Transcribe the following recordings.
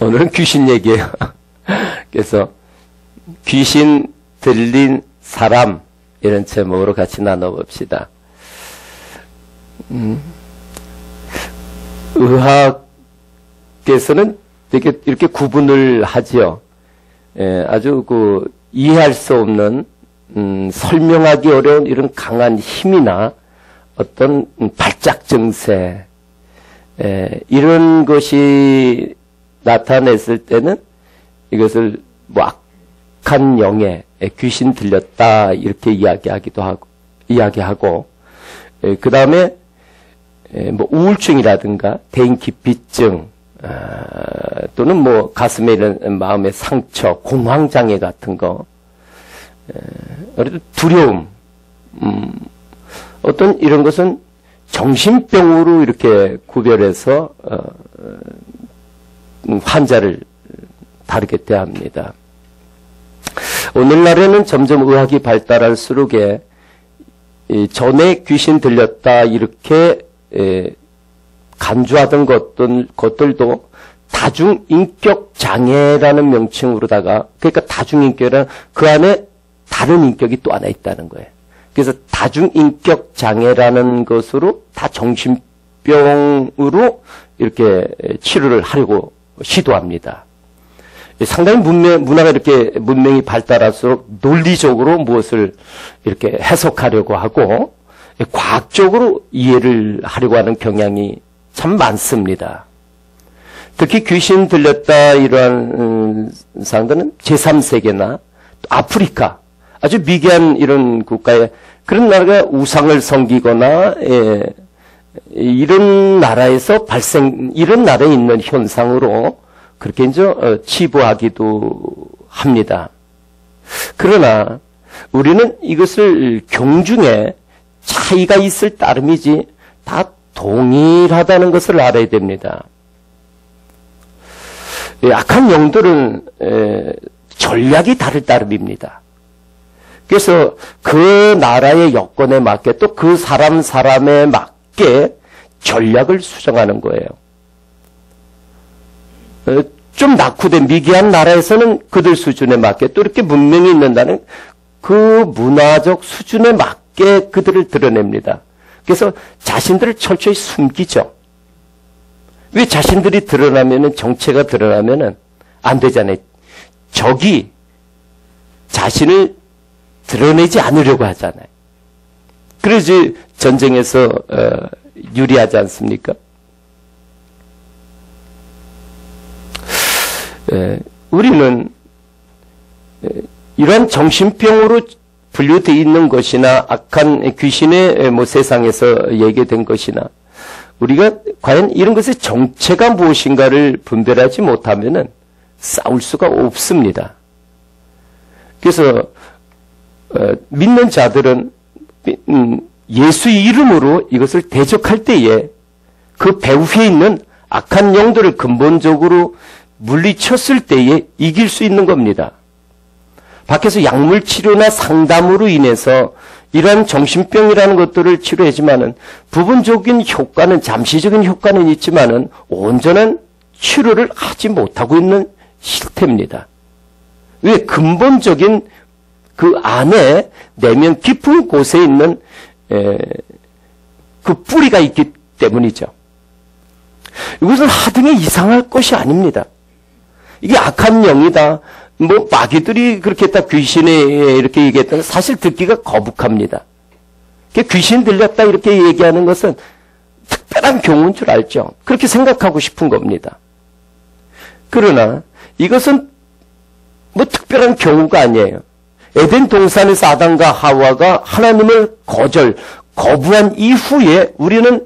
오늘은 귀신 얘기예요. 그래서 귀신 들린 사람 이런 제목으로 같이 나눠봅시다. 의학에서는 이렇게 구분을 하지요. 아주 이해할 수 없는 설명하기 어려운 이런 강한 힘이나 어떤 발작 증세 이런 것이 나타냈을 때는 이것을 악한 영에 귀신 들렸다 이렇게 이야기하고 그 다음에 우울증이라든가 대인기피증 또는 가슴에 있는 마음의 상처, 공황장애 같은 거, 두려움, 어떤 이런 것은 정신병으로 이렇게 구별해서 환자를 다르게 대합니다. 오늘날에는 점점 의학이 발달할수록에 전에 귀신 들렸다 이렇게 간주하던 것들도 다중인격 장애라는 명칭으로다가, 그러니까 다중인격이란 그 안에 다른 인격이 또 하나 있다는 거예요. 그래서 다중인격 장애라는 것으로 다 정신병으로 이렇게 치료를 하려고 시도합니다. 상당히 문화가 이렇게 문명이 발달할수록 논리적으로 무엇을 이렇게 해석하려고 하고 과학적으로 이해를 하려고 하는 경향이 참 많습니다. 특히 귀신 들렸다 이러한 사람들은 제3세계나 아프리카 아주 미개한 이런 국가에 그런 나라가 우상을 섬기거나 이런 나라에서 이런 나라에 있는 현상으로 그렇게 이제 치부하기도 합니다. 그러나 우리는 이것을 경중에 차이가 있을 따름이지 다 동일하다는 것을 알아야 됩니다. 악한 영들은 전략이 다를 따름입니다. 그래서 그 나라의 여건에 맞게 또 그 사람에 맞게 전략을 수정하는 거예요. 좀 낙후된 미개한 나라에서는 그들 수준에 맞게 또 이렇게 문명이 있는다는 그 문화적 수준에 맞게 그들을 드러냅니다. 그래서 자신들을 철저히 숨기죠. 왜 자신들이 드러나면은, 정체가 드러나면은 안 되잖아요. 적이 자신을 드러내지 않으려고 하잖아요. 그래서 전쟁에서 유리하지 않습니까? 우리는 이러한 정신병으로 분류되어 있는 것이나 악한 귀신의 세상에서 얘기된 것이나 우리가 과연 이런 것의 정체가 무엇인가를 분별하지 못하면은 싸울 수가 없습니다. 그래서 믿는 자들은 예수 이름으로 이것을 대적할 때에 그 배후에 있는 악한 영들을 근본적으로 물리쳤을 때에 이길 수 있는 겁니다. 밖에서 약물치료나 상담으로 인해서 이러한 정신병이라는 것들을 치료하지만은 부분적인 효과는, 잠시적인 효과는 있지만은 온전한 치료를 하지 못하고 있는 실태입니다. 왜? 근본적인 그 안에 내면 깊은 곳에 있는 그 뿌리가 있기 때문이죠. 이것은 하등에 이상할 것이 아닙니다. 이게 악한 영이다. 마귀들이 그렇게 했다, 귀신에 이렇게 얘기했다. 사실 듣기가 거북합니다. 귀신 들렸다 이렇게 얘기하는 것은 특별한 경우인 줄 알죠. 그렇게 생각하고 싶은 겁니다. 그러나 이것은 특별한 경우가 아니에요. 에덴 동산에서 아담과 하와가 하나님을 거부한 이후에 우리는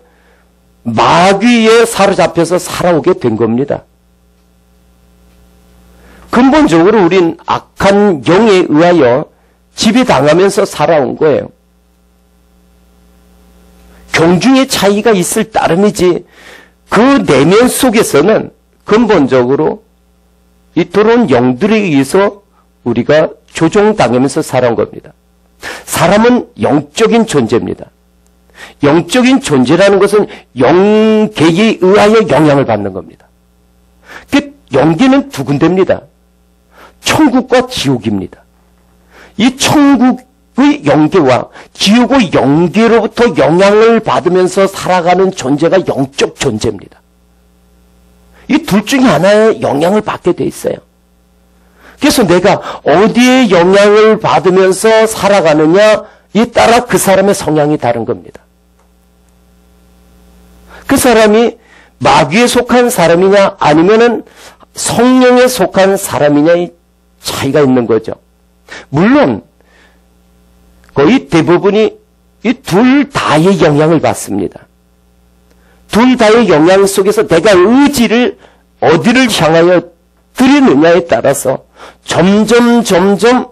마귀에 사로잡혀서 살아오게 된 겁니다. 근본적으로 우린 악한 영에 의하여 지배당하면서 살아온 거예요. 경중의 차이가 있을 따름이지 그 내면 속에서는 근본적으로 이 들어온 영들에 의해서 우리가 조종당하면서 살아온 겁니다. 사람은 영적인 존재입니다. 영적인 존재라는 것은 영계에 의하여 영향을 받는 겁니다. 그 영계는 두 군데입니다. 천국과 지옥입니다. 이 천국의 영계와 지옥의 영계로부터 영향을 받으면서 살아가는 존재가 영적 존재입니다. 이 둘 중에 하나의 영향을 받게 돼 있어요. 그래서 내가 어디에 영향을 받으면서 살아가느냐에 따라 그 사람의 성향이 다른 겁니다. 그 사람이 마귀에 속한 사람이냐 아니면은 성령에 속한 사람이냐의 차이가 있는 거죠. 물론 거의 대부분이 이 둘 다의 영향을 받습니다. 둘 다의 영향 속에서 내가 의지를 어디를 향하여 드리느냐에 따라서 점점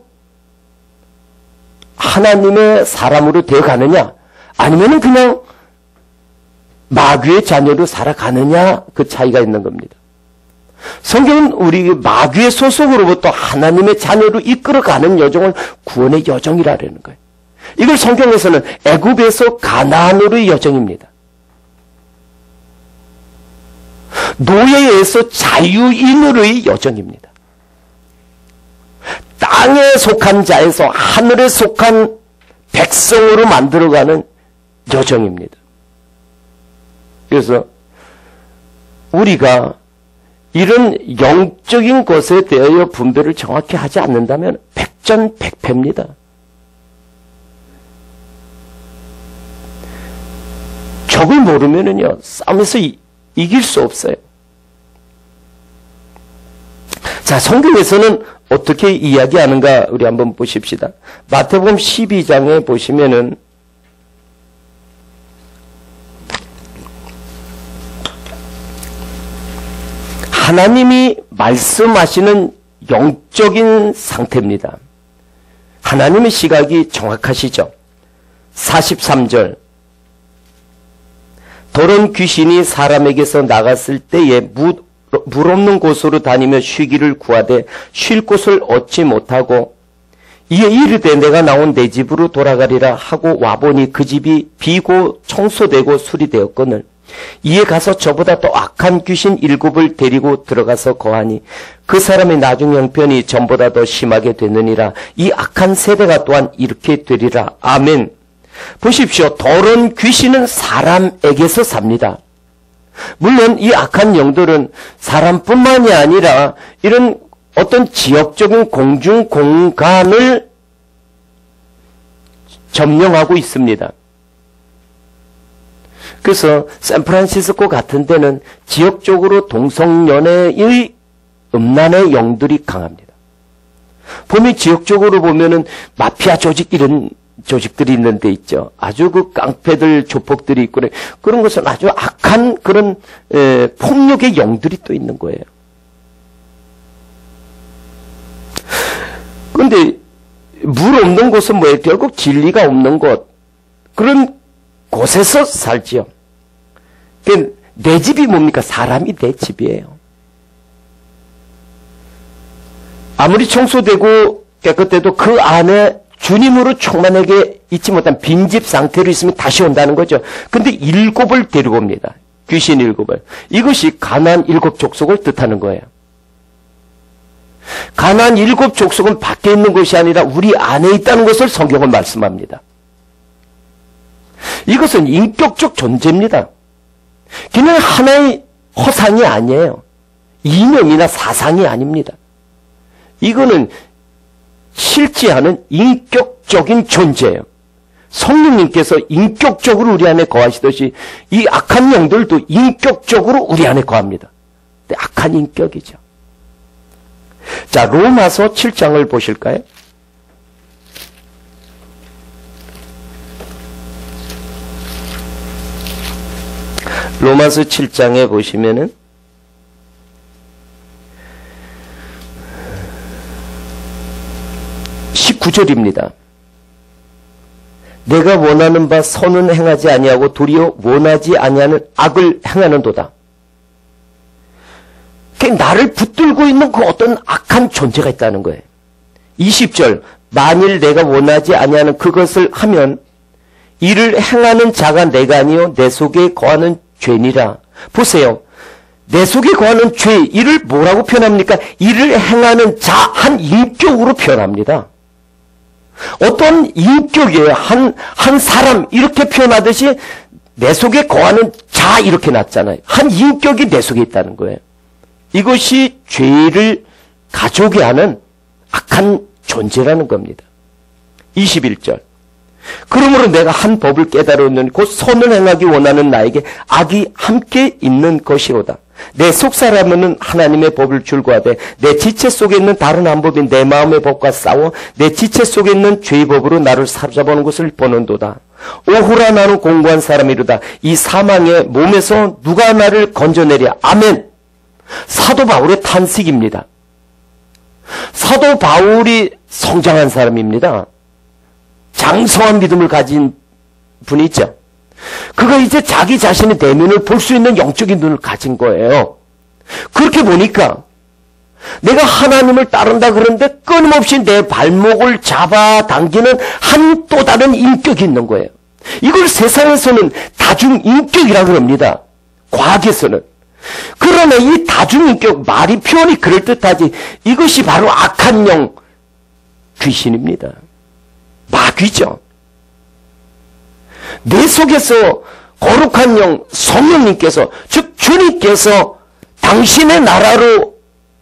하나님의 사람으로 되어가느냐 아니면 그냥 마귀의 자녀로 살아가느냐 그 차이가 있는 겁니다. 성경은 우리 마귀의 소속으로부터 하나님의 자녀로 이끌어가는 여정을 구원의 여정이라는 거예요. 이걸 성경에서는 애굽에서 가나안으로의 여정입니다. 노예에서 자유인으로의 여정입니다. 땅에 속한 자에서 하늘에 속한 백성으로 만들어가는 여정입니다. 그래서 우리가 이런 영적인 것에 대하여 분별을 정확히 하지 않는다면 백전백패입니다. 적을 모르면은요, 싸움에서 이길 수 없어요. 자, 성경에서는 어떻게 이야기하는가 우리 한번 보십시다. 마태복음 12장에 보시면은 하나님이 말씀하시는 영적인 상태입니다. 하나님의 시각이 정확하시죠. 43절 더러운 귀신이 사람에게서 나갔을 때에 물 없는 곳으로 다니며 쉬기를 구하되 쉴 곳을 얻지 못하고 이에 이르되 내가 나온 내 집으로 돌아가리라 하고 와보니 그 집이 비고 청소되고 수리되었거늘 이에 가서 저보다 더 악한 귀신 7을 데리고 들어가서 거하니 그 사람의 나중 형편이 전보다 더 심하게 되느니라. 이 악한 세대가 또한 이렇게 되리라. 아멘. 보십시오. 더러운 귀신은 사람에게서 삽니다. 물론 이 악한 영들은 사람뿐만이 아니라 이런 어떤 지역적인 공중 공간을 점령하고 있습니다. 그래서 샌프란시스코 같은 데는 지역적으로 동성연애의 음란의 영들이 강합니다. 보면 지역적으로 보면은 마피아 조직 이런 조직들이 있는 데 있죠. 아주 그 깡패들 조폭들이 있고 그런 것은 아주 악한 그런 폭력의 영들이 또 있는 거예요. 그런데 물 없는 곳은 뭐예요? 결국 진리가 없는 곳 그런 곳에서 살지요. 내 집이 뭡니까? 사람이 내 집이에요. 아무리 청소되고 깨끗해도 그 안에 주님으로 충만하게 있지 못한 빈집 상태로 있으면 다시 온다는 거죠. 근데 7을 데리고 옵니다. 귀신 7을. 이것이 가나안 7 족속을 뜻하는 거예요. 가나안 7 족속은 밖에 있는 것이 아니라 우리 안에 있다는 것을 성경은 말씀합니다. 이것은 인격적 존재입니다. 그냥 하나의 허상이 아니에요. 이념이나 사상이 아닙니다. 이거는 실제하는 인격적인 존재예요. 성령님께서 인격적으로 우리 안에 거하시듯이 이 악한 영들도 인격적으로 우리 안에 거합니다. 근데 악한 인격이죠. 자, 로마서 7장을 보실까요? 로마서 7장에 보시면은 19절입니다. 내가 원하는 바 선은 행하지 아니하고 도리어 원하지 아니하는 악을 행하는도다. 나를 붙들고 있는 그 어떤 악한 존재가 있다는 거예요. 20절 만일 내가 원하지 아니하는 그것을 하면 이를 행하는 자가 내가 아니요 내 속에 거하는 죄니라. 보세요. 내 속에 거하는 죄, 이를 뭐라고 표현합니까? 이를 행하는 자, 한 인격으로 표현합니다. 어떤 인격이에요. 한 사람, 이렇게 표현하듯이 내 속에 거하는 자, 이렇게 놨잖아요. 한 인격이 내 속에 있다는 거예요. 이것이 죄를 가져오게 하는 악한 존재라는 겁니다. 21절. 그러므로 내가 한 법을 깨달았느니 곧 선을 행하기 원하는 나에게 악이 함께 있는 것이로다. 내 속사람은 하나님의 법을 줄고하되 내 지체 속에 있는 다른 한 법인 내 마음의 법과 싸워 내 지체 속에 있는 죄의 법으로 나를 사로잡아오는 것을 보는도다. 오호라 나는 공고한 사람이로다. 이 사망의 몸에서 누가 나를 건져내랴. 아멘. 사도 바울의 탄식입니다. 사도 바울이 성장한 사람입니다. 장성한 믿음을 가진 분이 있죠. 그가 이제 자기 자신의 내면을 볼 수 있는 영적인 눈을 가진 거예요. 그렇게 보니까 내가 하나님을 따른다 그러는데 끊임없이 내 발목을 잡아당기는 한 또 다른 인격이 있는 거예요. 이걸 세상에서는 다중인격이라고 합니다. 과학에서는. 그러나 이 다중인격, 말이 표현이 그럴듯하지 이것이 바로 악한 영, 귀신입니다. 마귀죠. 내 속에서 거룩한 영, 성령님께서, 즉 주님께서 당신의 나라로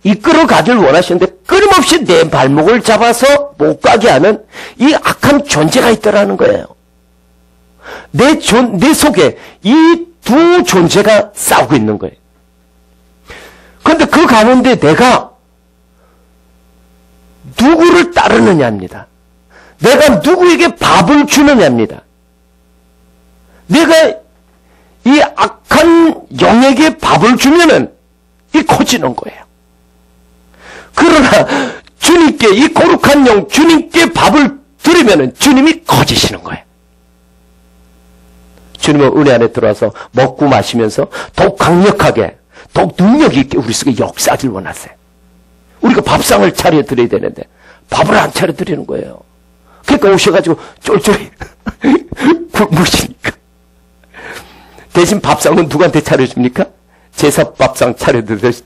이끌어 가길 원하시는데 끊임없이 내 발목을 잡아서 못 가게 하는 이 악한 존재가 있더라는 거예요. 내 속에 이 두 존재가 싸우고 있는 거예요. 그런데 그 가운데 내가 누구를 따르느냐입니다. 내가 누구에게 밥을 주느냐입니다. 내가 이 악한 영에게 밥을 주면은 이 커지는 거예요. 그러나 주님께, 이 거룩한 영, 주님께 밥을 드리면은 주님이 커지시는 거예요. 주님은 은혜 안에 들어와서 먹고 마시면서 더욱 강력하게, 더욱 능력 있게 우리 속에 역사하길 원하세요. 우리가 밥상을 차려드려야 되는데 밥을 안 차려드리는 거예요. 그러니까 오셔가지고 쫄쫄이 굶으시니까. 대신 밥상은 누구한테 차려줍니까? 제사 밥상 차려주듯이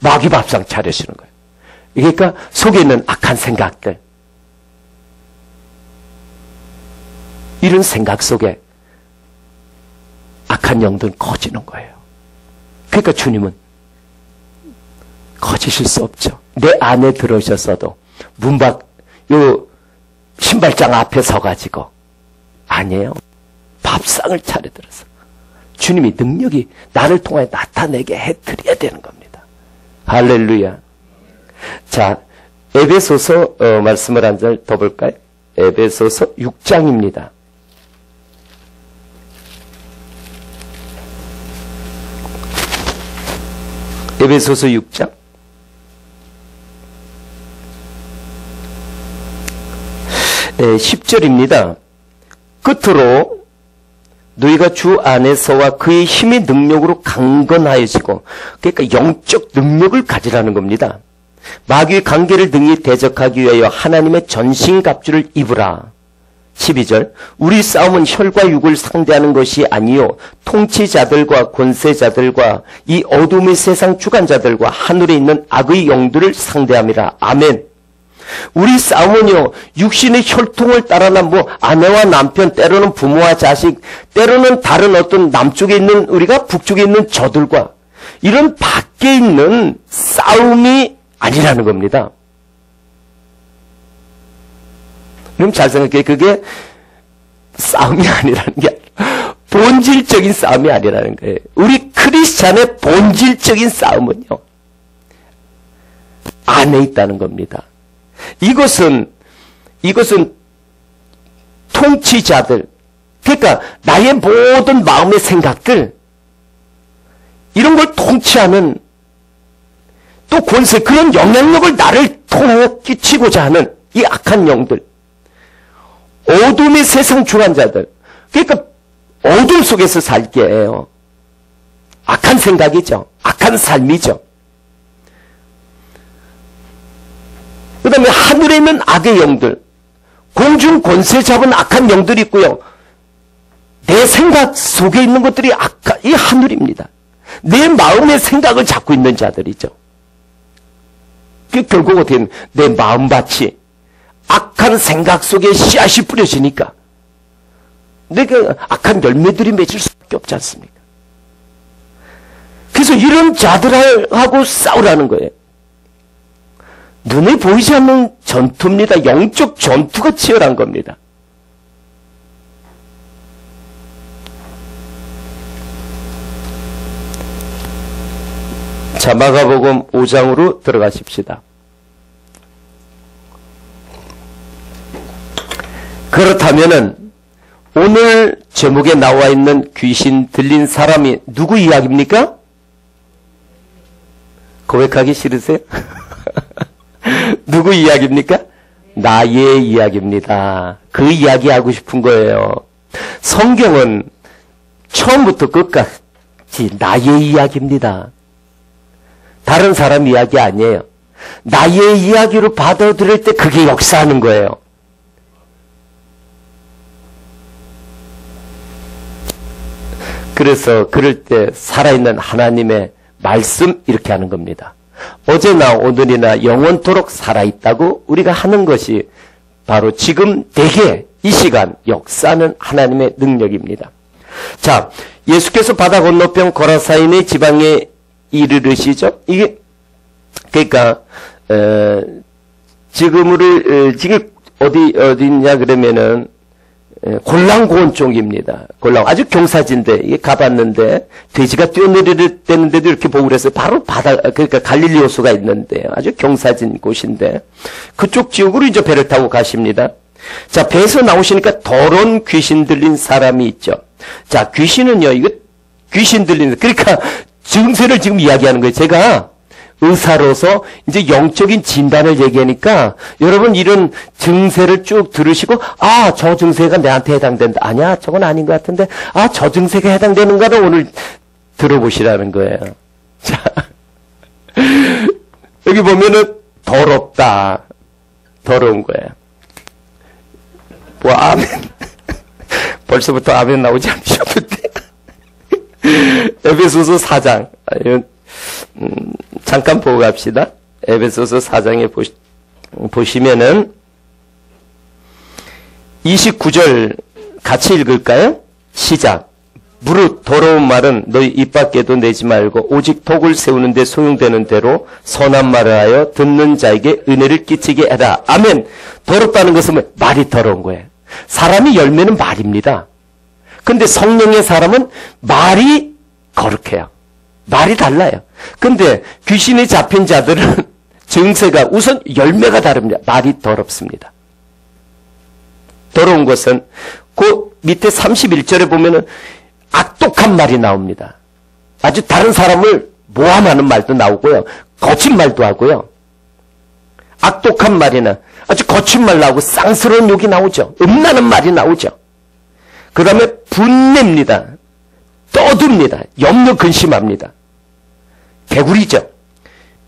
마귀 밥상 차려주는 거예요. 그러니까 속에 있는 악한 생각들, 이런 생각 속에 악한 영들은 커지는 거예요. 그러니까 주님은 커지실 수 없죠. 내 안에 들어오셨어도 문밖 요 신발장 앞에 서가지고 아니에요. 밥상을 차려들어서 주님이 능력이 나를 통해 나타내게 해드려야 되는 겁니다. 할렐루야. 자, 에베소서 말씀을 한 절 더 볼까요? 에베소서 6장입니다. 에베소서 6장 10절입니다. 끝으로 너희가 주 안에서와 그의 힘의 능력으로 강건하여지고, 그러니까 영적 능력을 가지라는 겁니다. 마귀의 관계를 능히 대적하기 위하여 하나님의 전신갑주를 입으라. 12절 우리 싸움은 혈과 육을 상대하는 것이 아니요 통치자들과 권세자들과 이 어둠의 세상 주관자들과 하늘에 있는 악의 영들을 상대함이라. 아멘. 우리 싸움은요 육신의 혈통을 따라난 아내와 남편, 때로는 부모와 자식, 때로는 다른 어떤 남쪽에 있는 우리가 북쪽에 있는 저들과 이런 밖에 있는 싸움이 아니라는 겁니다. 그럼 잘 생각해. 그게 싸움이 아니라는 게 본질적인 싸움이 아니라는 거예요. 우리 크리스찬의 본질적인 싸움은요 안에 있다는 겁니다. 이것은 통치자들, 그러니까 나의 모든 마음의 생각들, 이런 걸 통치하는 또 권세, 그런 영향력을 나를 통하여 끼치고자 하는 이 악한 영들, 어둠의 세상 주관자들, 그러니까 어둠 속에서 살게 해요. 악한 생각이죠. 악한 삶이죠. 그 다음에 하늘에 있는 악의 영들, 공중 권세 잡은 악한 영들이 있고요. 내 생각 속에 있는 것들이 이 하늘입니다. 내 마음의 생각을 잡고 있는 자들이죠. 결국 어떻게 내 마음밭이 악한 생각 속에 씨앗이 뿌려지니까 내가 악한 열매들이 맺을 수밖에 없지 않습니까? 그래서 이런 자들하고 싸우라는 거예요. 눈에 보이지 않는 전투입니다. 영적 전투가 치열한 겁니다. 자, 마가복음 5장으로 들어가십시다. 그렇다면은 오늘 제목에 나와 있는 귀신 들린 사람이 누구 이야기입니까? 고백하기 싫으세요? 누구 이야기입니까? 나의 이야기입니다. 그 이야기 하고 싶은 거예요. 성경은 처음부터 끝까지 나의 이야기입니다. 다른 사람 이야기 아니에요. 나의 이야기로 받아들일 때 그게 역사하는 거예요. 그래서 그럴 때 살아있는 하나님의 말씀 이렇게 하는 겁니다. 어제나 오늘이나 영원토록 살아있다고 우리가 하는 것이 바로 지금 대개 이 시간 역사하는 하나님의 능력입니다. 자, 예수께서 바다 건너편 거라사인의 지방에 이르르시죠. 이게 그러니까 지금 어디냐 그러면은 골랑고원 쪽입니다. 골랑 아주 경사진데 이게 가봤는데 돼지가 뛰어내리는데도 이렇게 보고 그래서 바로 바다 그러니까 갈릴리 호수가 있는데요. 아주 경사진 곳인데 그쪽 지역으로 이제 배를 타고 가십니다. 자, 배에서 나오시니까 더러운 귀신 들린 사람이 있죠. 자, 귀신은요, 이거 귀신 들리는 그러니까 증세를 지금 이야기하는 거예요. 제가 의사로서 이제 영적인 진단을 얘기하니까 여러분 이런 증세를 쭉 들으시고 아, 저 증세가 내한테 해당된다. 아니야, 저건 아닌 것 같은데 아, 저 증세가 해당되는가를 오늘 들어보시라는 거예요. 자, 여기 보면은 더럽다. 더러운 거예요. 뭐 아멘. 벌써부터 아멘 나오지 않으셨는데. 에베소서 4장. 잠깐 보고 갑시다. 에베소서 4장에 보시면은 29절 같이 읽을까요? 시작. 무릇 더러운 말은 너희 입 밖에도 내지 말고 오직 독을 세우는 데 소용되는 대로 선한 말을 하여 듣는 자에게 은혜를 끼치게 해라. 아멘. 더럽다는 것은 말이 더러운 거예요. 사람의 열매는 말입니다. 근데 성령의 사람은 말이 거룩해요. 말이 달라요. 근데 귀신이 잡힌 자들은 증세가 우선 열매가 다릅니다. 말이 더럽습니다. 더러운 것은 그 밑에 31절에 보면은 악독한 말이 나옵니다. 아주 다른 사람을 모함하는 말도 나오고요. 거친 말도 하고요. 악독한 말이나 아주 거친 말 나오고 쌍스러운 욕이 나오죠. 음란한 말이 나오죠. 그 다음에 분냅니다. 떠듭니다. 염려 근심합니다. 개구리죠.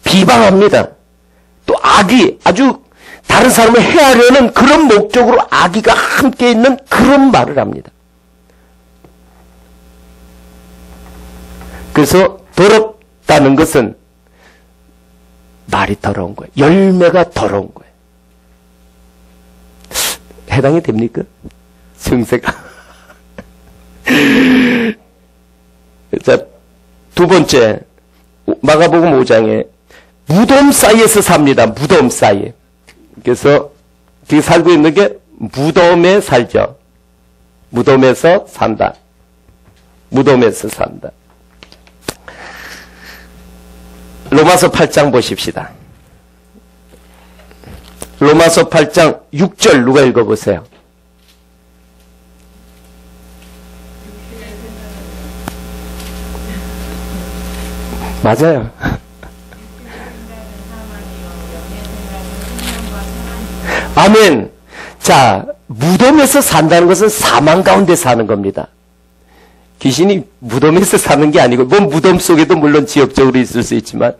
비방합니다. 또 악이 아주 다른 사람을 해하려는 그런 목적으로 악의가 함께 있는 그런 말을 합니다. 그래서 더럽다는 것은 말이 더러운 거예요. 열매가 더러운 거예요. 해당이 됩니까? 증세가. 자, 두 번째 마가복음 5장에 무덤 사이에서 삽니다. 무덤 사이에. 그래서 뒤에 살고 있는 게 무덤에 살죠. 무덤에서 산다. 무덤에서 산다. 로마서 8장 보십시다. 로마서 8장 6절 누가 읽어보세요. 맞아요. 아멘. 자, 무덤에서 산다는 것은 사망 가운데 사는 겁니다. 귀신이 무덤에서 사는 게 아니고, 뭐 무덤 속에도 물론 지역적으로 있을 수 있지만,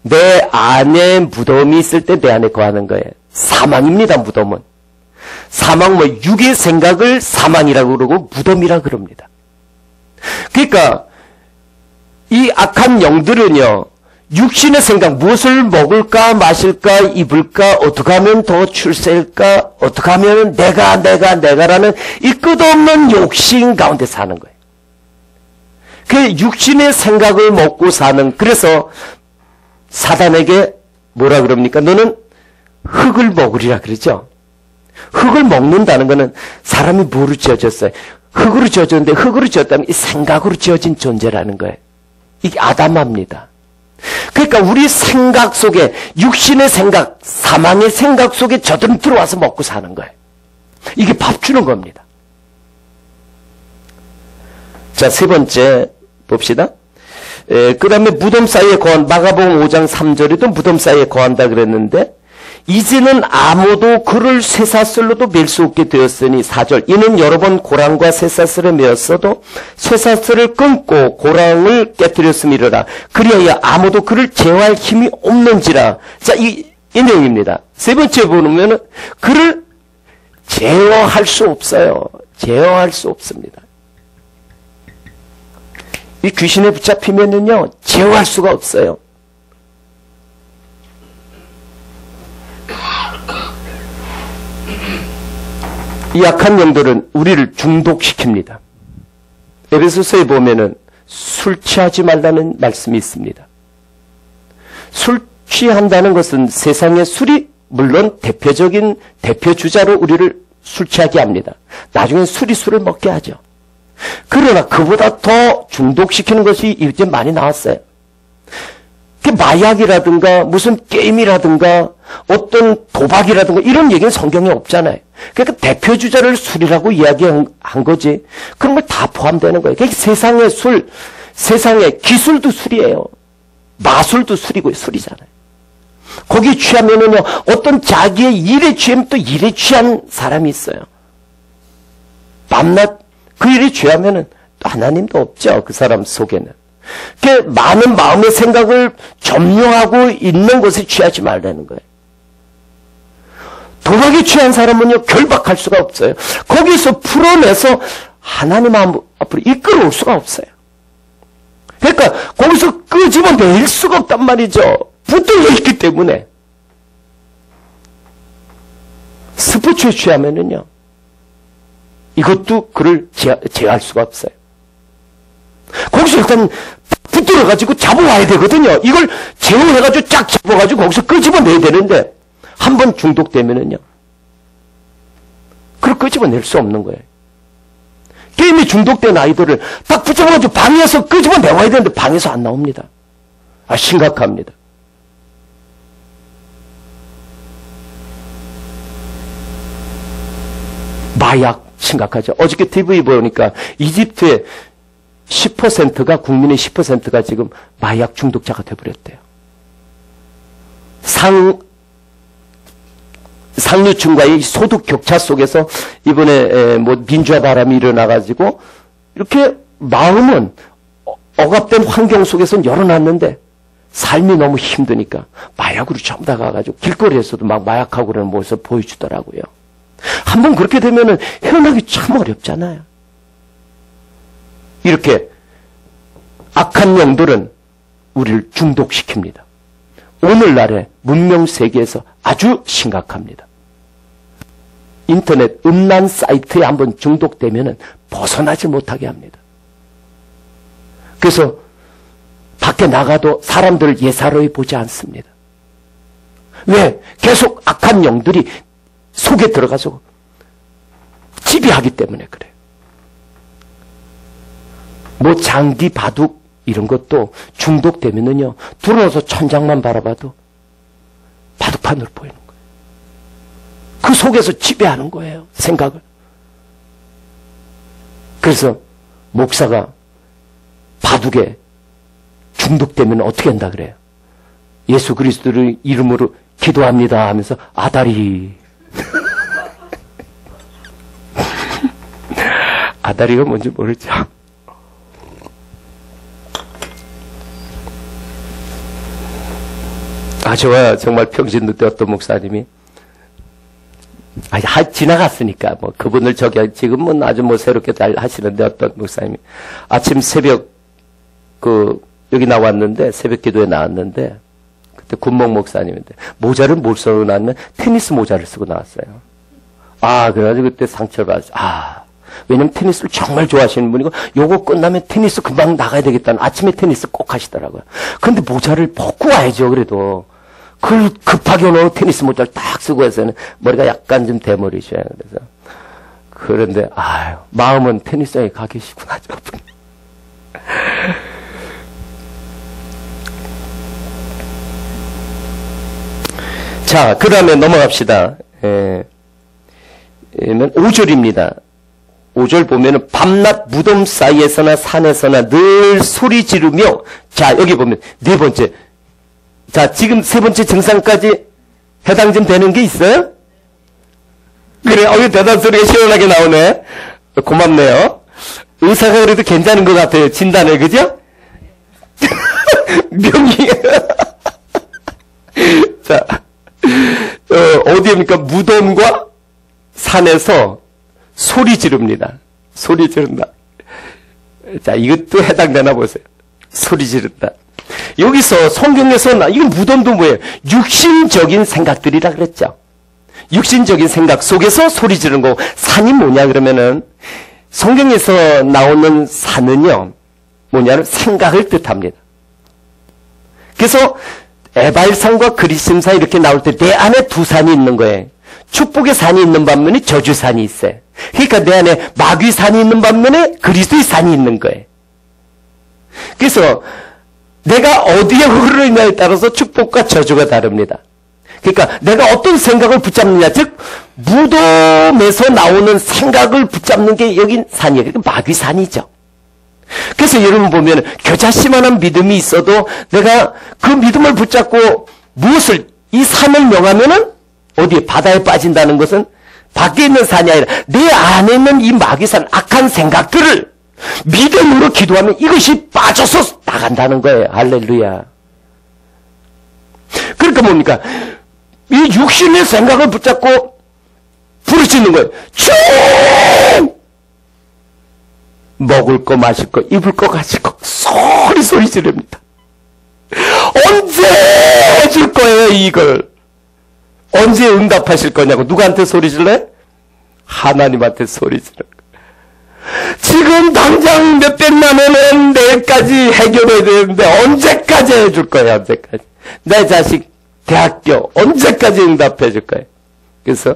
내 안에 무덤이 있을 때 내 안에 거하는 거예요. 사망입니다, 무덤은. 사망, 육의 생각을 사망이라고 그러고, 무덤이라고 그럽니다. 그러니까, 이 악한 영들은요, 육신의 생각, 무엇을 먹을까, 마실까, 입을까, 어떻게 하면 더 출세할까, 어떻게 하면 내가라는 이 끝없는 욕심 가운데 사는 거예요. 그 육신의 생각을 먹고 사는, 그래서 사단에게 뭐라 그럽니까? 너는 흙을 먹으리라 그러죠? 흙을 먹는다는 것은 사람이 뭐로 지어졌어요? 흙으로 지어졌는데 흙으로 지었다면 이 생각으로 지어진 존재라는 거예요. 이게 아담합니다. 그러니까 우리 생각 속에 육신의 생각, 사망의 생각 속에 저들은 들어와서 먹고 사는 거예요. 이게 밥 주는 겁니다. 자, 세 번째 봅시다. 그 다음에 무덤 사이에 거한, 마가복음 5장 3절에도 무덤 사이에 거한다 그랬는데 이제는 아무도 그를 쇠사슬로도 맬 수 없게 되었으니 4절 이는 여러 번 고랑과 쇠사슬에 매었어도 쇠사슬을 끊고 고랑을 깨뜨렸음이로라. 그리하여 아무도 그를 제어할 힘이 없는지라. 자, 이 내용입니다. 세 번째 보면은 그를 제어할 수 없어요. 제어할 수 없습니다. 이 귀신에 붙잡히면은요 제어할 수가 없어요. 이 약한 영들은 우리를 중독시킵니다. 에베소서에 보면은 술 취하지 말라는 말씀이 있습니다. 술 취한다는 것은 세상의 술이 물론 대표적인 대표 주자로 우리를 술 취하게 합니다. 나중엔 술이 술을 먹게 하죠. 그러나 그보다 더 중독시키는 것이 이제 많이 나왔어요. 마약이라든가 무슨 게임이라든가 어떤 도박이라든가 이런 얘기는 성경에 없잖아요. 그러니까 대표 주자를 술이라고 이야기한 거지. 그런 걸 다 포함되는 거예요. 그러니까 세상의 술, 세상의 기술도 술이에요. 마술도 술이고 술이잖아요. 거기 취하면은요 어떤 자기의 일에 취하면 또 일에 취한 사람이 있어요. 밤낮 그 일에 취하면은 또 하나님도 없죠. 그 사람 속에는. 그 많은 마음의 생각을 점령하고 있는 것에 취하지 말라는 거예요. 도박에 취한 사람은요 결박할 수가 없어요. 거기서 풀어내서 하나님 앞으로 이끌어올 수가 없어요. 그러니까 거기서 끄집어낼 수가 없단 말이죠. 붙들려 있기 때문에. 스포츠에 취하면은요 이것도 그를 제어할 수가 없어요. 거기서 일단 붙들어가지고 잡아와야 되거든요. 이걸 제어해가지고 쫙 잡아가지고 거기서 끄집어내야 되는데 한 번 중독되면은요 그걸 끄집어낼 수 없는 거예요. 게임에 중독된 아이들을 딱 붙잡아가지고 방에서 끄집어내와야 되는데 방에서 안 나옵니다. 아, 심각합니다. 마약 심각하죠. 어저께 TV 보니까 이집트의 10%가 국민의 10%가 지금 마약 중독자가 되어버렸대요. 상류층과의 소득 격차 속에서 이번에 뭐 민주화 바람이 일어나가지고 이렇게 마음은 억압된 환경 속에서 열어놨는데 삶이 너무 힘드니까 마약으로 전부 다 가가지고 길거리에서도 막 마약하고 그러는 모습을 보여주더라고요. 한번 그렇게 되면은 헤어나기 참 어렵잖아요. 이렇게 악한 영들은 우리를 중독시킵니다. 오늘날의 문명 세계에서 아주 심각합니다. 인터넷 음란 사이트에 한번 중독되면은 벗어나지 못하게 합니다. 그래서 밖에 나가도 사람들을 예사로이 보지 않습니다. 왜? 계속 악한 영들이 속에 들어가서 지배하기 때문에 그래요. 뭐 장기 바둑 이런 것도 중독되면은요 들어와서 천장만 바라봐도 바둑판으로 보이는 거예요. 그 속에서 지배하는 거예요. 생각을. 그래서 목사가 바둑에 중독되면 어떻게 한다 그래요? 예수 그리스도의 이름으로 기도합니다 하면서 아다리 아다리가 뭔지 모르죠. 저와 정말 평신도 때 어떤 목사님이 지나갔으니까 뭐 그분을 지금은 아주 뭐 새롭게 잘 하시는데 어떤 목사님이 아침 새벽 그 여기 나왔는데, 새벽 기도에 나왔는데, 그때 군목 목사님인데, 모자를 뭘 쓰고 나왔냐면, 테니스 모자를 쓰고 나왔어요. 그래가지고 그때 상처를 받았어요. 왜냐면 테니스를 정말 좋아하시는 분이고, 요거 끝나면 테니스 금방 나가야 되겠다는, 아침에 테니스 꼭 하시더라고요. 근데 모자를 벗고 와야죠, 그래도. 그걸 급하게 오늘 테니스 모자를 딱 쓰고 해서는 머리가 약간 좀 대머리셔요. 그래서. 그런데, 마음은 테니스장에 가 계시구나, 저분. 자, 그 다음에 넘어갑시다. 5절입니다. 5절 보면은 밤낮 무덤 사이에서나 산에서나 늘 소리 지르며, 자, 여기 보면 네 번째. 자, 지금 세 번째 증상까지 해당 좀 되는 게 있어요? 그래, 대답 소리가 시원하게 나오네. 고맙네요. 의사가 그래도 괜찮은 것 같아요. 진단을, 그죠? 명이. 자, 어디입니까? 무덤과 산에서 소리 지릅니다. 소리 지른다. 자, 이것도 해당되나 보세요. 소리 지른다. 여기서 성경에서 이건 무덤도 뭐예요? 육신적인 생각들이라 그랬죠. 육신적인 생각 속에서 소리 지르는 거고, 산이 뭐냐 그러면은 성경에서 나오는 산은요, 뭐냐면 생각을 뜻합니다. 그래서 에발산과 그리심산 이렇게 나올 때 내 안에 두 산이 있는 거예요. 축복의 산이 있는 반면에 저주산이 있어요. 그러니까 내 안에 마귀산이 있는 반면에 그리스도의 산이 있는 거예요. 그래서 내가 어디에 흐르느냐에 따라서 축복과 저주가 다릅니다. 그러니까 내가 어떤 생각을 붙잡느냐, 즉 무덤에서 나오는 생각을 붙잡는 게 여긴 산이에요. 그러니까 마귀산이죠. 그래서 여러분 보면 겨자씨만한 믿음이 있어도 내가 그 믿음을 붙잡고 무엇을, 이 산을 명하면은 어디에, 바다에 빠진다는 것은 밖에 있는 산이 아니라 내 안에 있는 이 마귀산, 악한 생각들을 믿음으로 기도하면 이것이 빠져서 나간다는 거예요. 할렐루야. 그러니까 뭡니까? 이 육신의 생각을 붙잡고 부르짖는 거예요. 쭉! 먹을 거, 마실 거, 입을 거, 가질 거, 소리 지릅니다. 언제 해줄 거예요, 이걸? 언제 응답하실 거냐고. 누구한테 소리 질러요? 하나님한테 소리 질러요. 지금 당장 몇백만 원은 내일까지 해결해야 되는데 언제까지 해줄 거예요, 언제까지? 내 자식 대학교 언제까지 응답해 줄 거예요? 그래서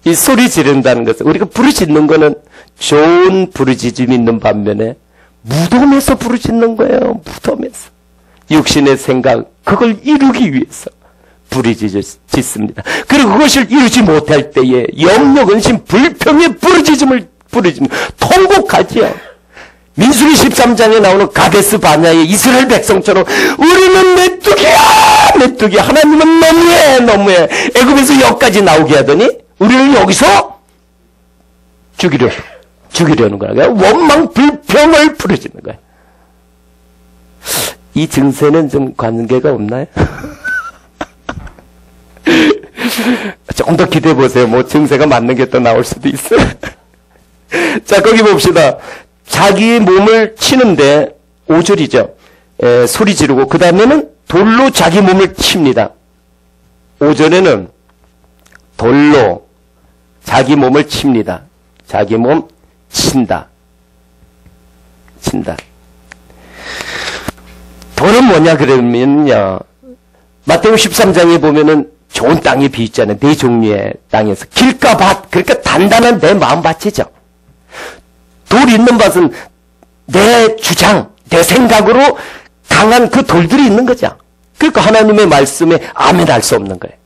이 소리 지른다는 것은, 우리가 부르짖는 거는 좋은 부르짖음이 있는 반면에 무덤에서 부르짖는 거예요. 무덤에서. 육신의 생각, 그걸 이루기 위해서 부르짖습니다. 그리고 그것을 이루지 못할 때에 영역, 근심, 불평의 부르짖는 통곡하지요. 민수기 13장에 나오는 가데스 바냐의 이스라엘 백성처럼 우리는 메뚜기야 하나님은 너무해 애굽에서 여기까지 나오게 하더니 우리를 여기서 죽이려는 거야. 원망 불평을 부르짖는 거야. 이 증세는 좀 관계가 없나요? 조금 더 기대해 보세요. 뭐 증세가 맞는 게 또 나올 수도 있어요. 자, 거기 봅시다. 자기의 몸을 치는데 5절이죠. 소리 지르고 그 다음에는 돌로 자기 몸을 칩니다. 5절에는 돌로 자기 몸을 칩니다. 자기 몸 친다. 돌은 뭐냐 그러면요, 마태복음 13장에 보면은 좋은 땅의 비 있잖아요. 네 종류의 땅에서 길가 밭, 그러니까 단단한 내 마음밭이죠. 돌 있는 밭은 내 주장, 내 생각으로 강한 그 돌들이 있는 거죠. 그러니까 하나님의 말씀에 아멘 할 수 없는 거예요.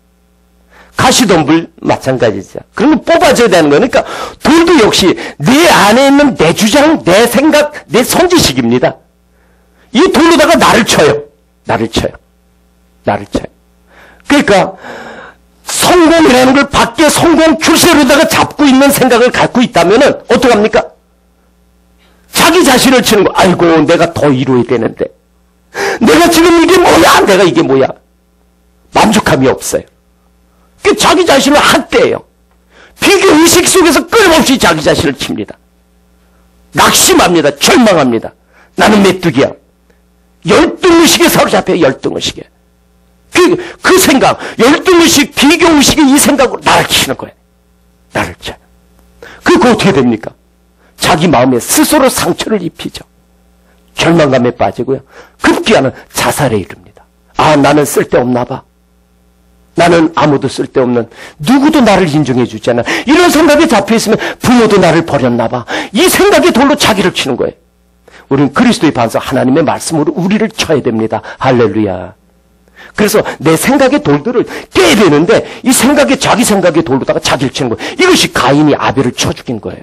가시덤불 마찬가지죠. 그런 거 뽑아줘야 되는 거예요. 그러니까 돌도 역시 내 안에 있는 내 주장, 내 생각, 내 성지식입니다. 이 돌로다가 나를 쳐요. 그러니까 성공이라는 걸 밖에 성공 줄세로다가 잡고 있는 생각을 갖고 있다면은 어떡합니까? 자기 자신을 치는 거. 아이고, 내가 더 이루어야 되는데. 내가 지금 이게 뭐야? 만족함이 없어요. 자기 자신을 한때예요. 비교의식 속에서 끊임없이 자기 자신을 칩니다. 낙심합니다. 절망합니다. 나는 메뚜기야. 열등의식에 사로잡혀, 열등의식에. 그 생각, 열등의식, 비교의식이 이 생각으로 나를 치는 거예요. 나를 쳐요. 그거 어떻게 됩니까? 자기 마음에 스스로 상처를 입히죠. 절망감에 빠지고요. 급기야는 자살에 이릅니다. 아, 나는 쓸데없나 봐. 나는 아무도 쓸데없는, 누구도 나를 인정해 주지 않아. 이런 생각에 잡혀있으면 부모도 나를 버렸나 봐. 이 생각에 돌로 자기를 치는 거예요. 우리는 그리스도의 반석 하나님의 말씀으로 우리를 쳐야 됩니다. 할렐루야. 그래서 내 생각의 돌들을 깨야 되는데 이 생각에 자기 생각의 돌로다가 자기를 치는 거예요. 이것이 가인이 아벨을 쳐 죽인 거예요.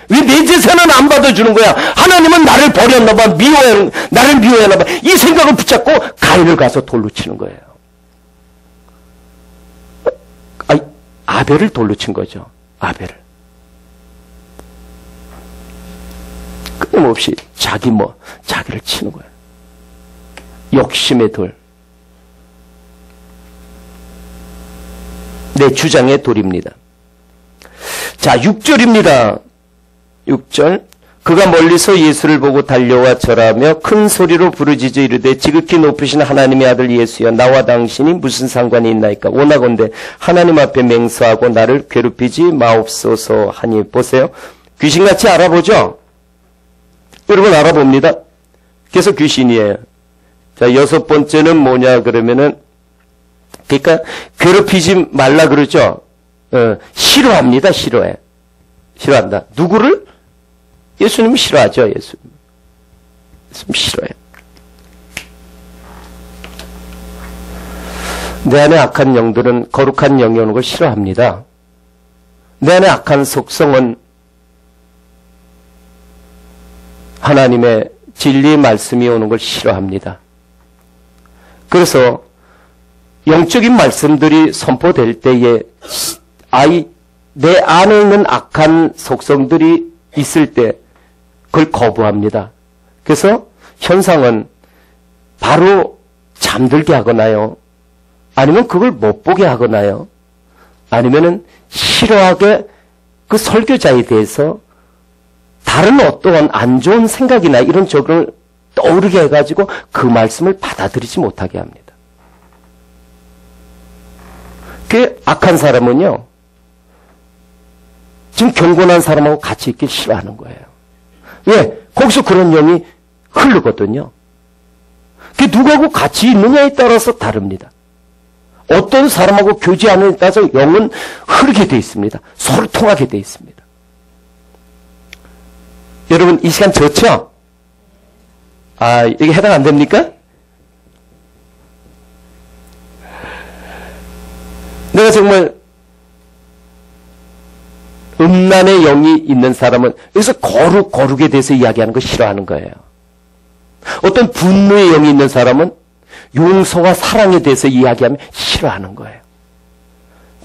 왜 내 제사는 안 받아주는 거야? 하나님은 나를 버렸나 봐. 나를 미워했나 봐. 이 생각을 붙잡고 가인을 가서 돌로 치는 거예요. 아벨을 돌로 친 거죠. 아벨을. 끊임없이 자기를 치는 거예요. 욕심의 돌. 내 주장의 돌입니다. 자, 6절입니다. 6절. 그가 멀리서 예수를 보고 달려와 절하며 큰 소리로 부르짖어 이르되 지극히 높으신 하나님의 아들 예수여 나와 당신이 무슨 상관이 있나이까. 원하건대 하나님 앞에 맹세하고 나를 괴롭히지 마옵소서 하니. 보세요. 귀신같이 알아보죠. 여러분 알아봅니다. 그래서 귀신이에요. 자, 6번째는 뭐냐 그러면은, 그러니까 괴롭히지 말라 그러죠. 싫어합니다. 싫어해. 싫어한다. 누구를? 예수님은 싫어하죠. 예수님 싫어해요. 내 안에 악한 영들은 거룩한 영이 오는 걸 싫어합니다. 내 안에 악한 속성은 하나님의 진리의 말씀이 오는 걸 싫어합니다. 그래서 영적인 말씀들이 선포될 때에 내 안에 있는 악한 속성들이 있을 때 그걸 거부합니다. 그래서 현상은 바로 잠들게 하거나요. 아니면 그걸 못 보게 하거나요. 아니면은 싫어하게 그 설교자에 대해서 다른 어떠한 안 좋은 생각이나 이런 적을 떠오르게 해가지고 그 말씀을 받아들이지 못하게 합니다. 그 악한 사람은요, 지금 경건한 사람하고 같이 있길 싫어하는 거예요. 왜? 거기서 그런 영이 흐르거든요. 그게 누구하고 같이 있느냐에 따라서 다릅니다. 어떤 사람하고 교제하느냐에 따라서 영은 흐르게 되어 있습니다. 서로 통하게 되어 있습니다. 여러분, 이 시간 좋죠? 이게 해당 안 됩니까? 내가 정말 음란의 영이 있는 사람은 여기서 거룩에 대해서 이야기하는 거 싫어하는 거예요. 어떤 분노의 영이 있는 사람은 용서와 사랑에 대해서 이야기하면 싫어하는 거예요.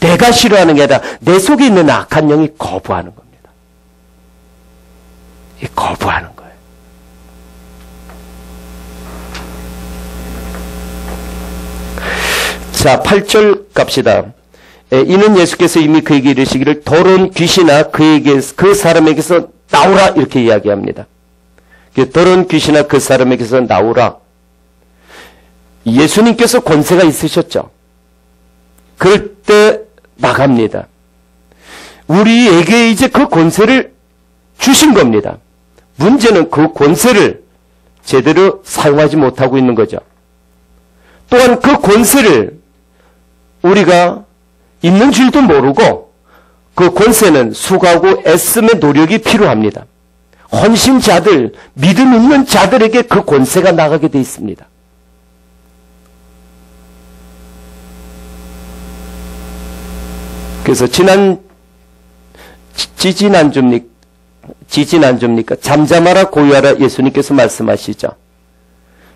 내가 싫어하는 게 아니라 내 속에 있는 악한 영이 거부하는 겁니다. 이 거부하는 거예요. 자, 8절 갑시다. 이는 예수께서 이미 그에게 이르시기를 더러운 귀신아 그 사람에게서 나오라 이렇게 이야기합니다. 더러운 귀신아 그 사람에게서 나오라. 예수님께서 권세가 있으셨죠. 그럴 때 나갑니다. 우리에게 이제 그 권세를 주신 겁니다. 문제는 그 권세를 제대로 사용하지 못하고 있는 거죠. 또한 그 권세를 우리가 있는 줄도 모르고 그 권세는 수고하고 애씀의 노력이 필요합니다. 헌신자들, 믿음 있는 자들에게 그 권세가 나가게 되어 있습니다. 그래서 지지난주입니까? 잠잠하라 고요하라 예수님께서 말씀하시죠.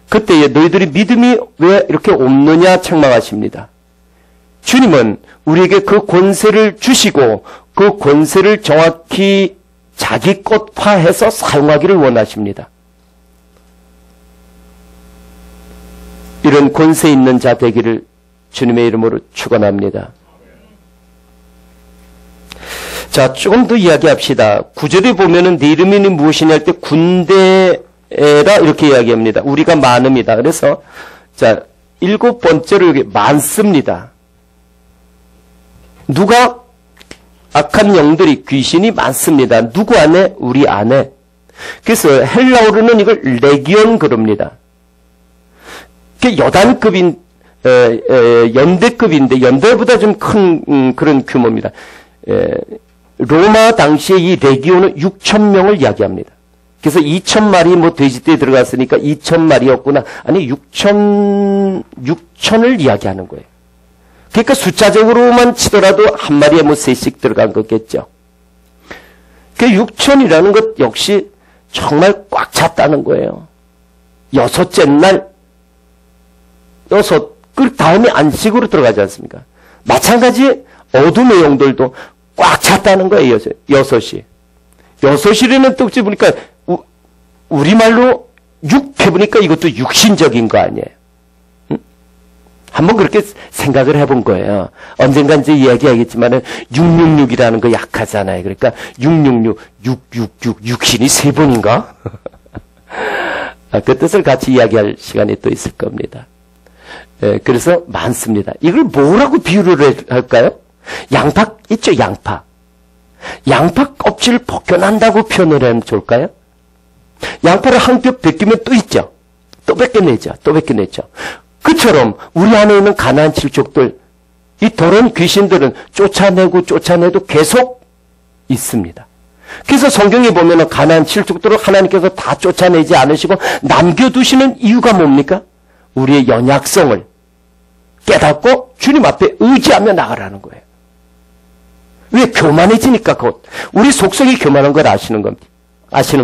그때에 너희들이 믿음이 왜 이렇게 없느냐 책망하십니다. 주님은 우리에게 그 권세를 주시고 그 권세를 정확히 자기 것화해서 사용하기를 원하십니다. 이런 권세 있는 자 되기를 주님의 이름으로 축원합니다. 자, 조금 더 이야기합시다. 9절에 보면은 네 이름이 무엇이냐 할 때 군대의 이렇게 이야기합니다. 우리가 많음이다. 그래서 자 7번째로 여기 많습니다. 누가? 악한 영들이, 귀신이 많습니다. 누구 안에? 우리 안에. 그래서 헬라어로는 이걸 레기온 그럽니다. 여단급인 연대급인데 연대보다 좀 큰 그런 규모입니다. 로마 당시에 이 레기온은 6,000명을 이야기합니다. 그래서 2,000마리 뭐 돼지떼에 들어갔으니까 2,000마리였구나. 아니 6,000을 이야기하는 거예요. 그러니까 숫자적으로만 치더라도 한 마리에 뭐 셋씩 들어간 거겠죠. 그 6,000이라는 것 역시 정말 꽉 찼다는 거예요. 6째 날 6, 그 다음에 안식으로 들어가지 않습니까? 마찬가지 어둠의 영들도 꽉 찼다는 거예요. 6이. 6이라는 뜻이 보니까 우리말로 6 해보니까 이것도 육신적인 거 아니에요. 응? 한번 그렇게 생각을 해본 거예요. 언젠가 이제 이야기하겠지만은 666이라는 거 약하잖아요. 그러니까 666, 666, 육신이 3번인가? 그 뜻을 같이 이야기할 시간이 또 있을 겁니다. 그래서 많습니다. 이걸 뭐라고 비유를 할까요? 양파 있죠, 양파. 양파 껍질 벗겨난다고 표현을 하면 좋을까요? 양파를 한 겹 벗기면 또 있죠. 또 벗겨내죠. 또 벗겨내죠. 그처럼 우리 안에 있는 가난한 칠족들, 이 더러운 귀신들은 쫓아내도 계속 있습니다. 그래서 성경에 보면 가난한 칠족들을 하나님께서 다 쫓아내지 않으시고 남겨두시는 이유가 뭡니까? 우리의 연약성을 깨닫고 주님 앞에 의지하며 나가라는 거예요. 왜? 교만해지니까 곧. 우리 속성이 교만한 걸 아시는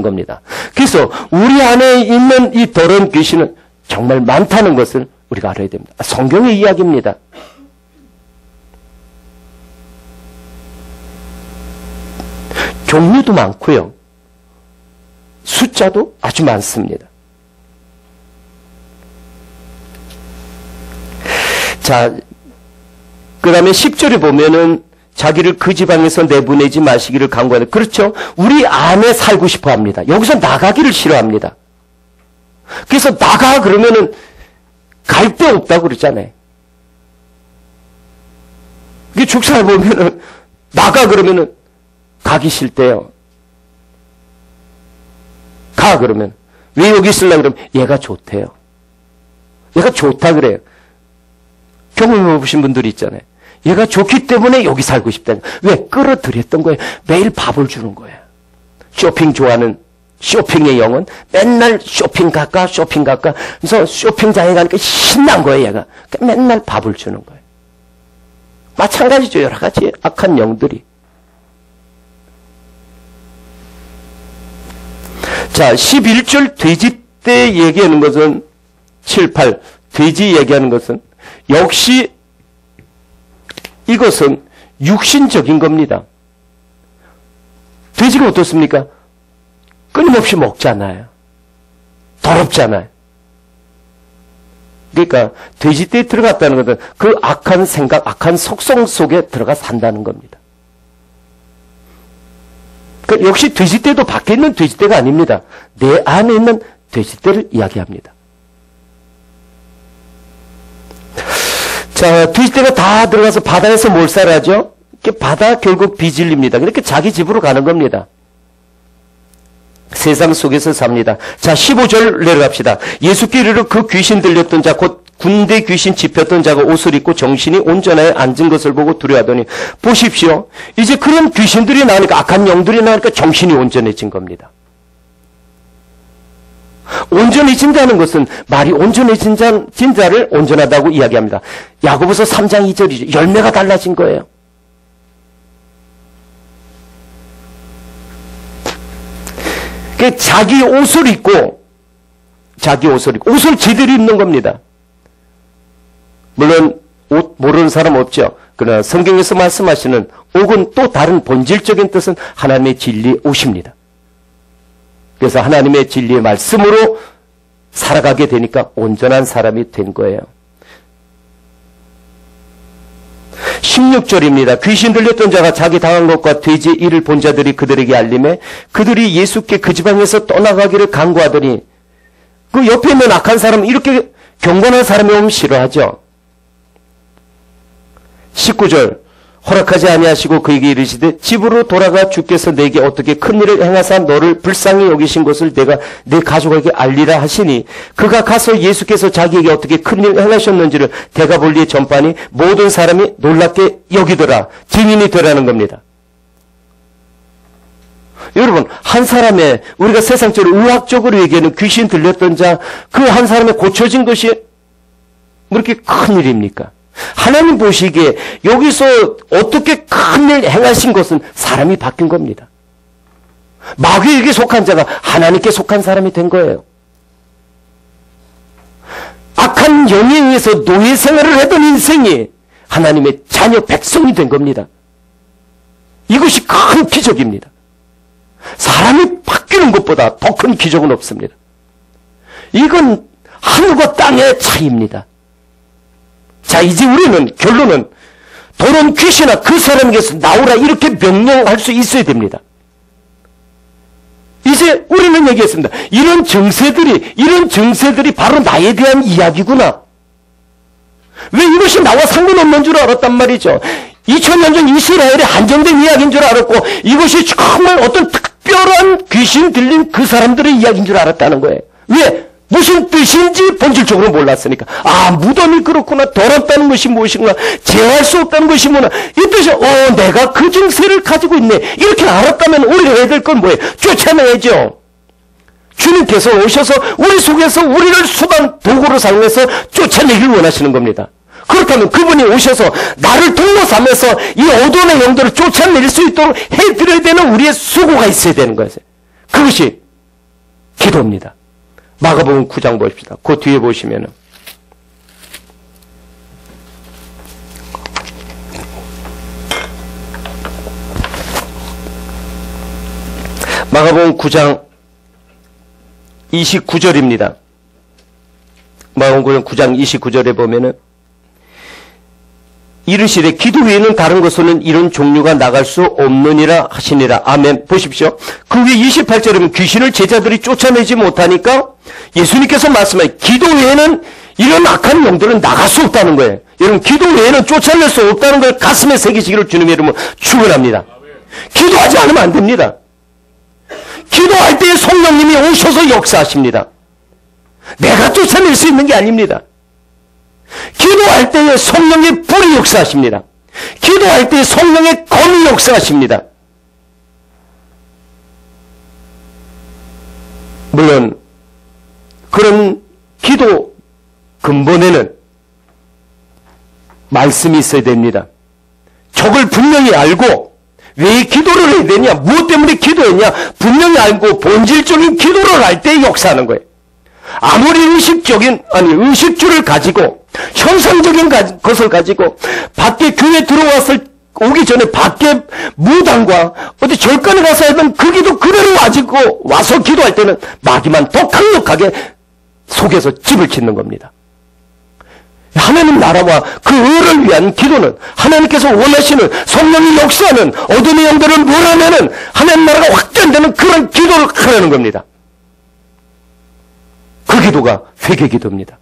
겁니다. 그래서 우리 안에 있는 이 더러운 귀신은 정말 많다는 것을 우리가 알아야 됩니다. 성경의 이야기입니다. 종류도 많고요. 숫자도 아주 많습니다. 자, 그 다음에 10절에 보면은 자기를 그 지방에서 내보내지 마시기를 간구하는. 그렇죠. 우리 안에 살고 싶어 합니다. 여기서 나가기를 싫어합니다. 그래서 나가 그러면은 갈 데 없다고 그러잖아요. 이게 죽살 보면은 나가 그러면은 가기 싫대요. 가 그러면 왜 여기 있으려고 그러면 얘가 좋대요. 얘가 좋다 그래요. 경험해 보신 분들이 있잖아요. 얘가 좋기 때문에 여기 살고 싶다는. 왜? 끌어들였던 거예요. 매일 밥을 주는 거예요. 쇼핑 좋아하는 쇼핑의 영혼. 맨날 쇼핑 갈까. 그래서 쇼핑장에 가니까 신난 거예요. 얘가. 그러니까 맨날 밥을 주는 거예요. 마찬가지죠. 여러 가지 악한 영들이. 자, 11절 돼지떼 얘기하는 것은 7, 8 돼지 얘기하는 것은 역시 이것은 육신적인 겁니다. 돼지가 어떻습니까? 끊임없이 먹잖아요. 더럽잖아요. 그러니까 돼지떼에 들어갔다는 것은 그 악한 생각, 악한 속성 속에 들어가 산다는 겁니다. 그러니까 역시 돼지떼도 밖에 있는 돼지떼가 아닙니다. 내 안에 있는 돼지떼를 이야기합니다. 자, 돼지떼가 다 들어가서 바다에서 뭘 살아죠? 바다 결국 비질립니다. 그렇게 자기 집으로 가는 겁니다. 세상 속에서 삽니다. 자, 15절 내려갑시다. 예수께 이르러 그 귀신 들렸던 자, 곧 군대 귀신 짚혔던 자가 옷을 입고 정신이 온전하여 앉은 것을 보고 두려워하더니 보십시오. 이제 그런 귀신들이 나오니까, 악한 영들이 나오니까 정신이 온전해진 겁니다. 온전해진다는 것은 말이 온전해진 자를 온전하다고 이야기합니다. 야고보서 3장 2절이죠. 열매가 달라진 거예요. 자기 옷을 입고 옷을 제대로 입는 겁니다. 물론 옷 모르는 사람 없죠. 그러나 성경에서 말씀하시는 옷은 또 다른 본질적인 뜻은 하나님의 진리 옷입니다. 그래서 하나님의 진리의 말씀으로 살아가게 되니까 온전한 사람이 된 거예요. 16절입니다. 귀신 들렸던 자가 자기 당한 것과 돼지의 일을 본 자들이 그들에게 알림해 그들이 예수께 그 지방에서 떠나가기를 간구하더니 그 옆에 있는 악한 사람은 이렇게 경건한 사람이 오면 싫어하죠. 19절 허락하지 아니하시고 그에게 이르시되 집으로 돌아가 주께서 내게 어떻게 큰 일을 행하사 너를 불쌍히 여기신 것을 내가 내 가족에게 알리라 하시니 그가 가서 예수께서 자기에게 어떻게 큰 일을 행하셨는지를 대가볼리에 전파하니 모든 사람이 놀랍게 여기더라. 증인이 되라는 겁니다. 여러분, 한 사람의 우리가 세상적으로 의학적으로 얘기하는 귀신 들렸던 자 그 한 사람의 고쳐진 것이 그렇게 큰 일입니까? 하나님 보시기에 여기서 어떻게 큰 일 행하신 것은 사람이 바뀐 겁니다. 마귀에게 속한 자가 하나님께 속한 사람이 된 거예요. 악한 영에 의해서 노예 생활을 하던 인생이 하나님의 자녀 백성이 된 겁니다. 이것이 큰 기적입니다. 사람이 바뀌는 것보다 더 큰 기적은 없습니다. 이건 하늘과 땅의 차이입니다. 자, 이제 우리는 결론은 더러운 귀신아 그 사람에게서 나오라 이렇게 명령할 수 있어야 됩니다. 이제 우리는 얘기했습니다. 이런 정세들이 바로 나에 대한 이야기구나. 왜 이것이 나와 상관없는 줄 알았단 말이죠. 2000년 전 이스라엘에 한정된 이야기인 줄 알았고 이것이 정말 어떤 특별한 귀신 들린 그 사람들의 이야기인 줄 알았다는 거예요. 왜? 무슨 뜻인지 본질적으로 몰랐으니까. 아, 무덤이 그렇구나. 더럽다는 것이 무엇인가. 제어할 수 없다는 것이 뭐나. 이 뜻이 내가 그 증세를 가지고 있네. 이렇게 알았다면 우리가 해야 될 건 뭐예요? 쫓아내야죠. 주님께서 오셔서 우리 속에서 우리를 수단, 도구로 사용해서 쫓아내길 원하시는 겁니다. 그렇다면 그분이 오셔서 나를 통로 삼아서 이 어두운의 영들을 쫓아낼 수 있도록 해드려야 되는 우리의 수고가 있어야 되는 거예요. 그것이 기도입니다. 마가복음 9장 보십시다. 그 뒤에 보시면은 마가복음 9장 29절입니다. 마가복음 9장 29절에 보면은 이르시되 기도 외에는 다른 것으로는 이런 종류가 나갈 수 없느니라 하시니라. 아멘. 보십시오. 그 위에 28절에 귀신을 제자들이 쫓아내지 못하니까 예수님께서 말씀하신 기도 외에는 이런 악한 영들은 나갈 수 없다는 거예요. 여러분, 기도 외에는 쫓아낼 수 없다는 걸 가슴에 새기시기를 주님의 이름으로 축원합니다. 기도하지 않으면 안 됩니다. 기도할 때 성령님이 오셔서 역사하십니다. 내가 쫓아낼 수 있는 게 아닙니다. 기도할 때에 성령의 불이 역사하십니다. 기도할 때에 성령의 검이 역사하십니다. 물론 그런 기도 근본에는 말씀이 있어야 됩니다. 적을 분명히 알고 왜 기도를 해야 되냐, 무엇 때문에 기도했냐 분명히 알고 본질적인 기도를 할 때 역사하는 거예요. 아무리 의식주를 가지고 형상적인 것을 가지고 밖에 교회 오기 전에 밖에 무당과 어디 절간에 가서 하던 그 기도 그대로 가지고 와서 기도할 때는 마귀만 더 강력하게 속에서 집을 짓는 겁니다. 하나님 나라와 그 의를 위한 기도는 하나님께서 원하시는 성령이 역사하는 어둠의 영들을 몰아내는 하나님 나라가 확장되는 그런 기도를 하라는 겁니다. 그 기도가 회개 기도입니다.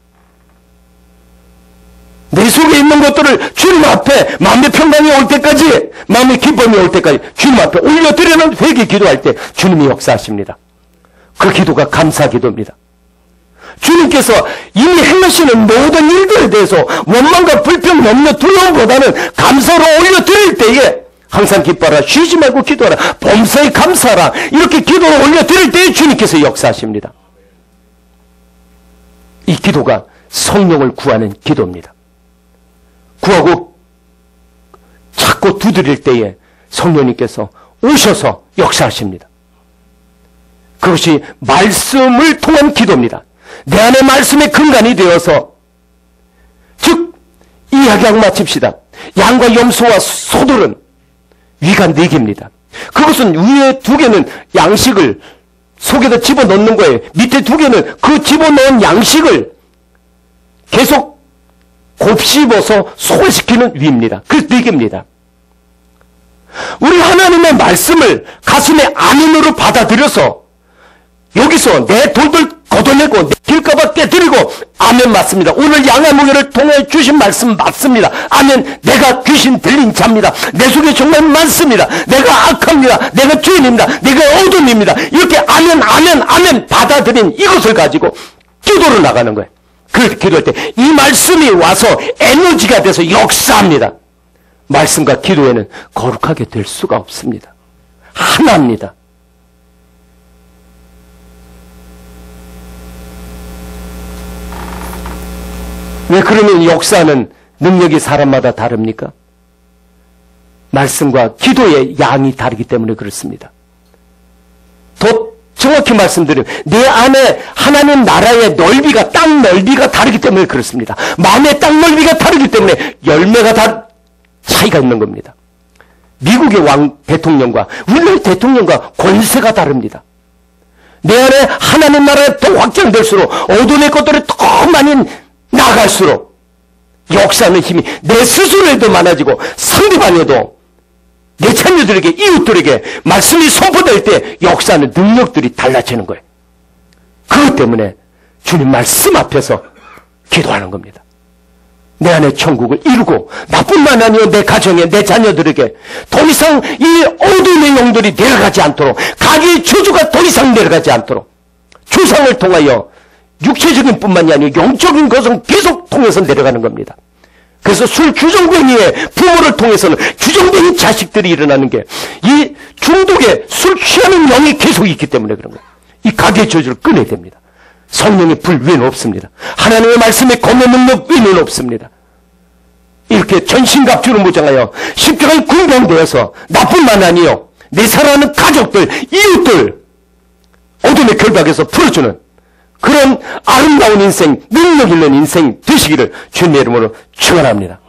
내 속에 있는 것들을 주님 앞에 마음의 평강이 올 때까지, 마음의 기쁨이 올 때까지 주님 앞에 올려드리는 회개 기도할 때 주님이 역사하십니다. 그 기도가 감사 기도입니다. 주님께서 이미 행하시는 모든 일들에 대해서 원망과 불평, 염려, 두려움보다는 감사로 올려드릴 때에 항상 기뻐하라, 쉬지 말고 기도하라, 범사에 감사하라, 이렇게 기도를 올려드릴 때에 주님께서 역사하십니다. 이 기도가 성령을 구하는 기도입니다. 구하고 찾고 두드릴 때에 성령님께서 오셔서 역사하십니다. 그것이 말씀을 통한 기도입니다. 내 안에 말씀의 근간이 되어서, 즉 이야기하고 마칩시다. 양과 염소와 소들은 위가 4개입니다. 그것은 위에 2개는 양식을 속에다 집어넣는 거예요. 밑에 2개는 그 집어넣은 양식을 계속 곱씹어서 소화시키는 위입니다. 그 4개입니다. 우리 하나님의 말씀을 가슴의 안으로 받아들여서 여기서 내 돌들 걷어내고 내킬까봐 깨뜨리고. 아멘. 맞습니다. 오늘 양화목요를 통해 주신 말씀 맞습니다. 아멘. 내가 귀신 들린 자입니다. 내 속에 정말 많습니다. 내가 악합니다. 내가 죄인입니다. 내가 어둠입니다. 이렇게 아멘 아멘 아멘 받아들인 이것을 가지고 기도로 나가는 거예요. 그렇게 기도할 때 이 말씀이 와서 에너지가 돼서 역사합니다. 말씀과 기도에는 거룩하게 될 수가 없습니다. 하나입니다. 왜 그러면 역사는 능력이 사람마다 다릅니까? 말씀과 기도의 양이 다르기 때문에 그렇습니다. 더 정확히 말씀드리면 내 안에 하나님 나라의 넓이가, 땅 넓이가 다르기 때문에 그렇습니다. 마음의 땅 넓이가 다르기 때문에 열매가 다 차이가 있는 겁니다. 미국의 왕 대통령과 우리나라 대통령과 권세가 다릅니다. 내 안에 하나님 나라가 더 확장될수록 어둠의 것들이 더 많이 나갈수록 역사하는 힘이 내 스스로에도 많아지고 상대방에도 내 자녀들에게 이웃들에게 말씀이 선포될 때 역사하는 능력들이 달라지는 거예요. 그것 때문에 주님 말씀 앞에서 기도하는 겁니다. 내 안에 천국을 이루고 나뿐만 아니요 내 가정에 내 자녀들에게 더 이상 이 어둠의 영들이 내려가지 않도록 가기의 저주가 더 이상 내려가지 않도록 주상을 통하여 육체적인 뿐만이 아니고 영적인 것은 계속 통해서 내려가는 겁니다. 그래서 술 주정뱅이의 부모를 통해서는 주정뱅이 자식들이 일어나는 게 이 중독에 술 취하는 영이 계속 있기 때문에 그런 거예요. 이 가게의 저주를 끊어야 됩니다. 성령의 불 위는 없습니다. 하나님의 말씀의 검의 능력 위는 없습니다. 이렇게 전신갑주를 무장하여 십자가에 군병되어서 나뿐만 아니요 내 사랑하는 가족들, 이웃들 어둠의 결박에서 풀어주는 그런 아름다운 인생, 능력 있는 인생 되시기를 주님의 이름으로 축원합니다.